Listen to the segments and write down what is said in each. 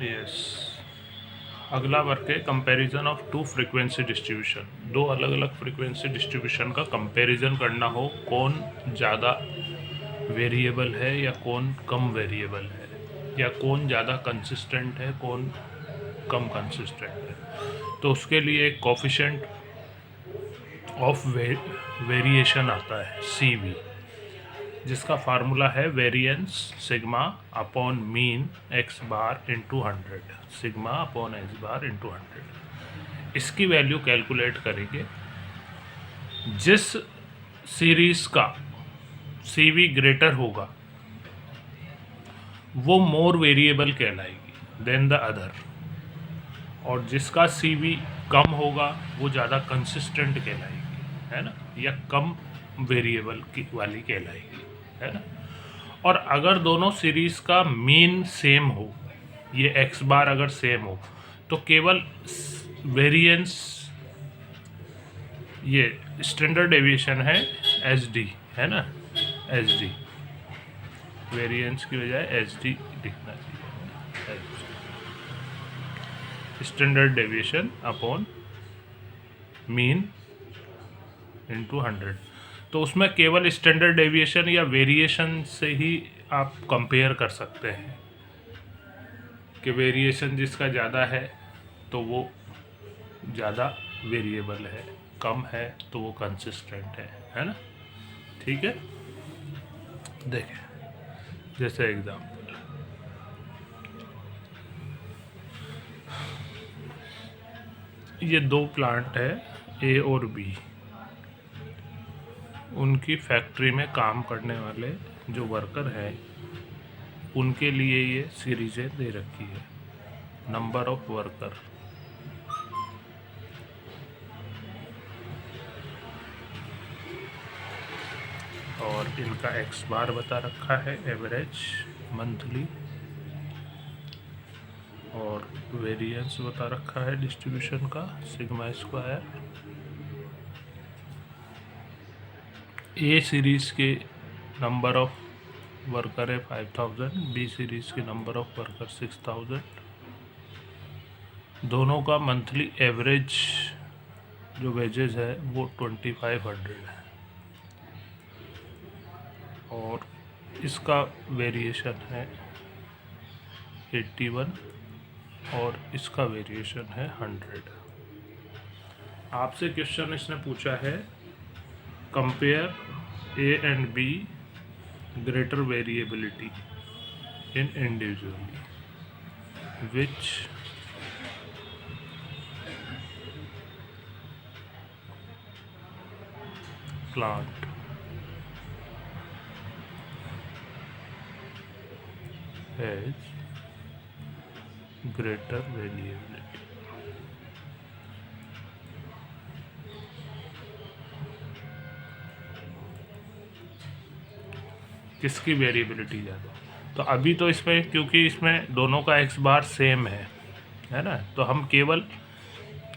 Yes. अगला work है comparison of two frequency distribution. दो अलग अलग फ्रीक्वेंसी डिस्ट्रीब्यूशन का कंपैरिजन करना हो, कौन ज़्यादा वेरिएबल है या कौन कम वेरिएबल है, या कौन ज़्यादा कंसिस्टेंट है कौन कम कंसिस्टेंट है। तो उसके लिए एक कोफिशिएंट ऑफ वेरिएशन आता है CV, जिसका फार्मूला है variance sigma upon mean x बार इंटू 100, सिग्मा अपॉन x बार इंटू 100। इसकी वैल्यू कैलकुलेट करेंगे। जिस सीरीज का CV ग्रेटर होगा वो मोर वेरिएबल कहलाएगी देन द अदर, और जिसका CV कम होगा वो ज़्यादा कंसिस्टेंट कहलाएगी, है ना, या कम वेरिएबल की वाली कहलाएगी, है ना। और अगर दोनों सीरीज का मीन सेम हो, ये x बार अगर सेम हो, तो केवल वेरिएंस, ये स्टैंडर्ड डेविएशन है SD, है ना, SD, वेरिएंस की बजाय SD लिखना चाहिए, standard deviation upon mean into 100। तो उसमें केवल स्टैंडर्ड डेविएशन या वेरिएशन से ही आप कंपेयर कर सकते हैं कि वेरिएशन जिसका ज़्यादा है तो वो ज़्यादा वेरिएबल है, कम है तो वो कंसिस्टेंट है ना। ठीक है, देखें जैसे एग्जाम्पल, ये दो प्लांट है A और B, उनकी फैक्ट्री में काम करने वाले जो वर्कर हैं उनके लिए ये सीरीजें दे रखी है। नंबर ऑफ वर्कर, और इनका x बार बता रखा है एवरेज मंथली, और वेरिएंस बता रखा है डिस्ट्रीब्यूशन का सिग्मा स्क्वायर। A सीरीज के नंबर ऑफ वर्कर है 5000, B सीरीज के नंबर ऑफ वर्कर 6000। दोनों का मंथली एवरेज जो वेजेस है वो 2500 है, और इसका वेरिएशन है 81 और इसका वेरिएशन है 100। आपसे क्वेश्चन इसने पूछा है compare A and B greater variability in individually which plant has greater variability. किसकी वेरिएबिलिटी ज़्यादा। तो अभी तो इसमें क्योंकि इसमें दोनों का x बार सेम है ना, तो हम केवल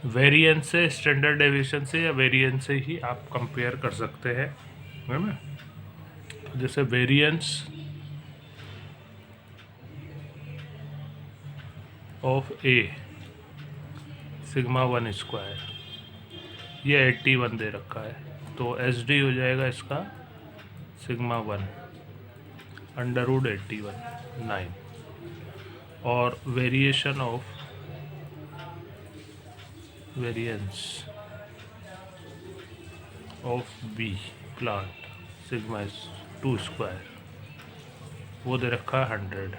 वेरिएंस से, स्टैंडर्ड डेविएशन से या वेरिएंस से ही आप कंपेयर कर सकते हैं, है ना। जैसे variance of A sigma 1 square, ये 81 दे रखा है, तो SD हो जाएगा इसका सिग्मा 1 अंडर रूट 81 9, और variation of variance of B plant sigma 2 square, वो दे रखा है 100,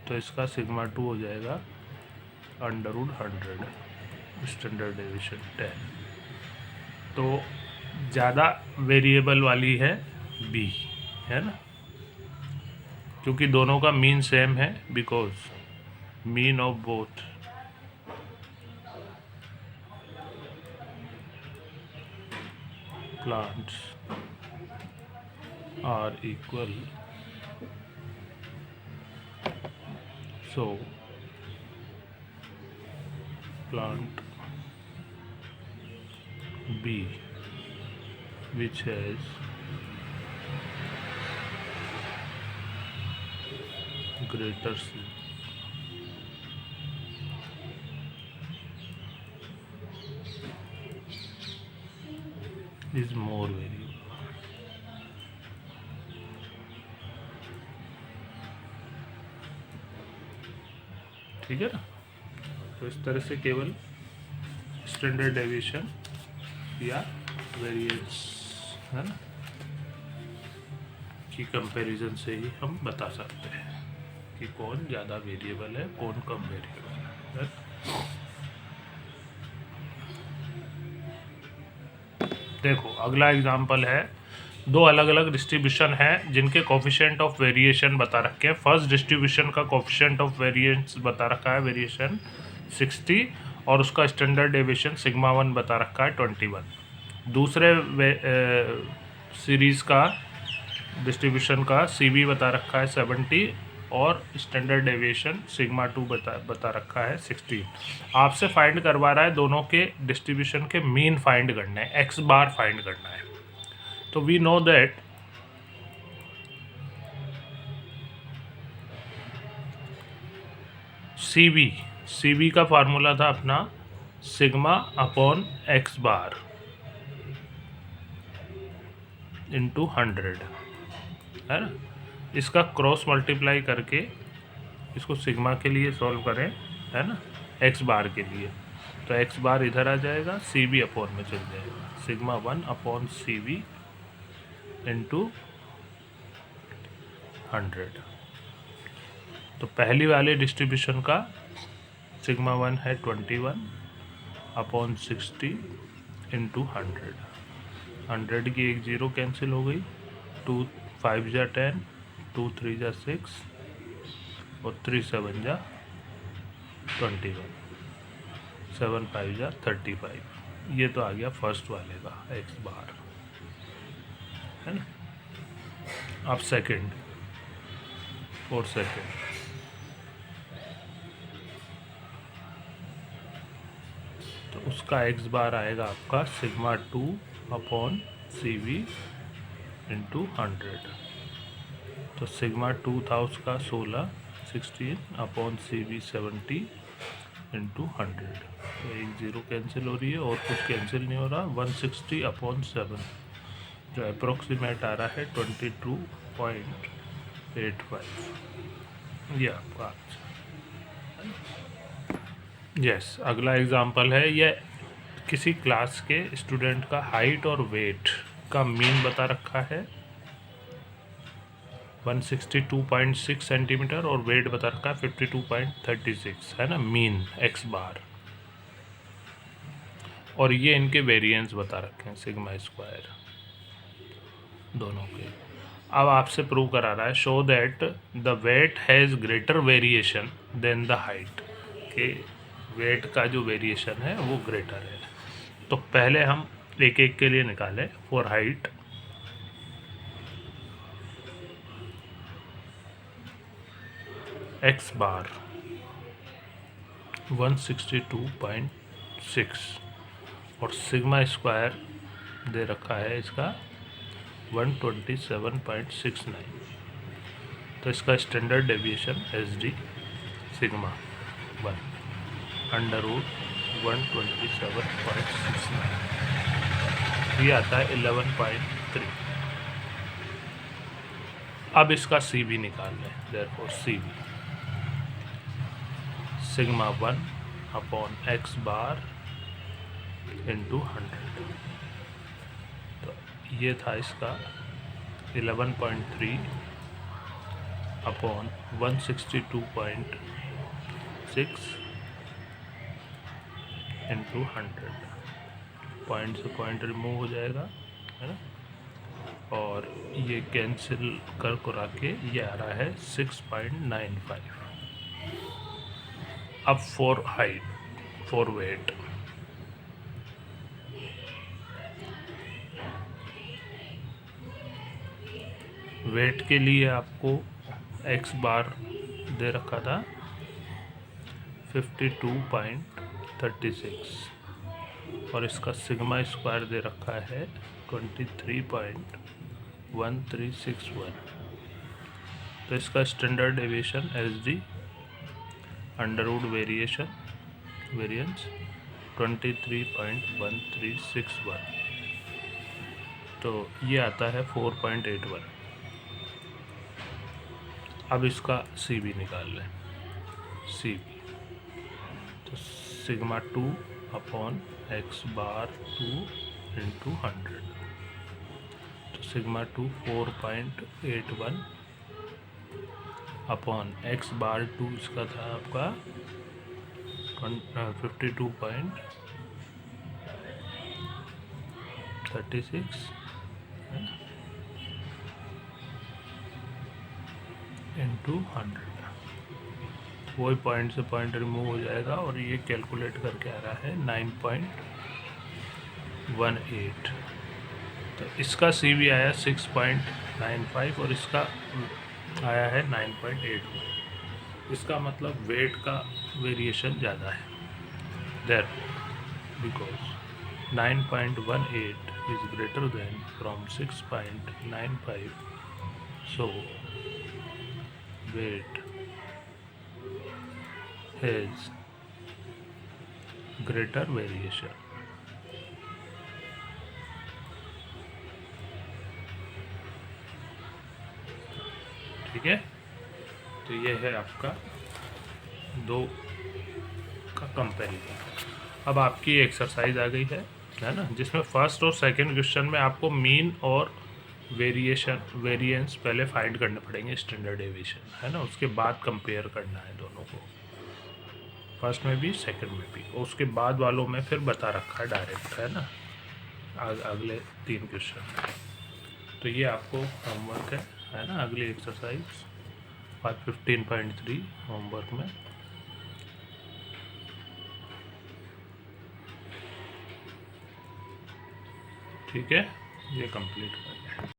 तो इसका सिग्मा 2 हो जाएगा अंडर रूट 100 स्टैंडर्ड डेविएशन 10। तो ज़्यादा वेरिएबल वाली है B, है ना, क्योंकि दोनों का मीन सेम है, because mean of both plants are equal, so plant B which has greater is more variable. ठीक है ना। तो इस तरह से केवल स्टैंडर्ड डेविएशन या वेरिएंस है ना की कंपैरिजन से ही हम बता सकते हैं कि कौन ज़्यादा वेरिएबल है, कौन कम वेरिएबल है। देखो अगला एग्जांपल है, दो अलग अलग डिस्ट्रीब्यूशन है जिनके कोफिशिएंट ऑफ वेरिएशन बता रखे हैं। फर्स्ट डिस्ट्रीब्यूशन का कोफिशिएंट ऑफ वेरिएंस बता रखा है वेरिएशन 60 और उसका स्टैंडर्ड डेविएशन सिग्मा 1 बता रखा है 21। दूसरे सीरीज़ का डिस्ट्रीब्यूशन का सीबी बता रखा है 70 और स्टैंडर्ड डेविएशन सिग्मा 2 बता रखा है 16। आपसे फाइंड करवा रहा है दोनों के डिस्ट्रीब्यूशन के मीन फाइंड करना है, एक्स बार फाइंड करना है। तो वी नो दैट सीबी का फार्मूला था अपना sigma upon x bar into 100 है ना। इसका क्रॉस मल्टीप्लाई करके इसको सिग्मा के लिए सॉल्व करें है ना, एक्स बार के लिए, तो एक्स बार इधर आ जाएगा, सी बी अपॉन में चल जाएगा, sigma 1 upon C B into 100। तो पहली वाले डिस्ट्रीब्यूशन का सिग्मा 1 है 21 अपॉन 60 इंटू 100 की एक जीरो कैंसिल हो गई, 2 5 जा 10, 2 3 जा 6 और 3 7 जा 21, 7 5 जा 35। ये तो आ गया फर्स्ट वाले का एक्स बार है ना। अब सेकंड और सेकंड, तो उसका एक्स बार आएगा आपका sigma 2 upon C V into 100। तो सिग्मा 2 था उसका 16 अपॉन सी वी 70 इंटू 100। तो एक ज़ीरो कैंसिल हो रही है और कुछ कैंसिल नहीं हो रहा, 160 अपॉन 7 जो अप्रोक्सीमेट आ रहा है 22.85। ये आपका आंसर। यस अगला एग्जांपल है, यह किसी क्लास के स्टूडेंट का हाइट और वेट का मीन बता रखा है 162.6 सेंटीमीटर और वेट बता रखा है 52.36 है ना, मीन एक्स बार, और ये इनके वेरिएंस बता रखे हैं सिग्मा स्क्वायर दोनों के। अब आपसे प्रूव करा रहा है show that the weight has greater variation than the height, के वेट का जो वेरिएशन है वो ग्रेटर है। तो पहले हम एक एक के लिए निकालें। फॉर हाइट एक्स बार 162.6 और सिग्मा स्क्वायर दे रखा है इसका 127.69। तो इसका standard deviation S D sigma 1 under root 127.69, ये आता है 11.3। अब इसका सी बी निकाल लें, therefore C B sigma 1 upon x bar into 100। तो ये था इसका 11.3 अपॉन 162.6 इंटू 100। पॉइंट से पॉइंट रिमूव हो जाएगा है ना, और ये कैंसिल कर के ये आ रहा है 6.95। अब for height, for weight weight के लिए आपको एक्स बार दे रखा था 52.36 और इसका सिग्मा स्क्वायर दे रखा है 23.1361। तो इसका standard deviation S D under root variance 23.1361 तो ये आता है 4.81। अब इसका सी बी निकाल लें। सी बी तो सिग्मा 2 अपॉन एक्स बार 2 इंटू 100। तो सिग्मा 2 4.81 अपॉन एक्स बार 2 इसका था आपका 52.36 इंटू 100। वही पॉइंट से पॉइंट रिमूव हो जाएगा और ये कैलकुलेट करके आ रहा है 9.18। तो इसका सी भी आया 6.95 और इसका आया है 9.81। इसका मतलब वेट का वेरिएशन ज़्यादा है there because 9.18 is greater than from 6.95, so weight has greater variation। ठीक है, तो ये है आपका दो का कंपैरिजन। अब आपकी एक्सरसाइज आ गई है ना, जिसमें फर्स्ट और सेकंड क्वेश्चन में आपको मीन और वेरिएंस पहले फाइंड करने पड़ेंगे, स्टैंडर्ड डेविएशन है ना, उसके बाद कंपेयर करना है दोनों को, फर्स्ट में भी सेकंड में भी। और उसके बाद वालों में फिर बता रखा है डायरेक्ट, है ना, अगले 3 क्वेश्चन। तो ये आपको होमवर्क है ना, अगली एक्सरसाइज 15.3 होमवर्क में। ठीक है, ये कंप्लीट कर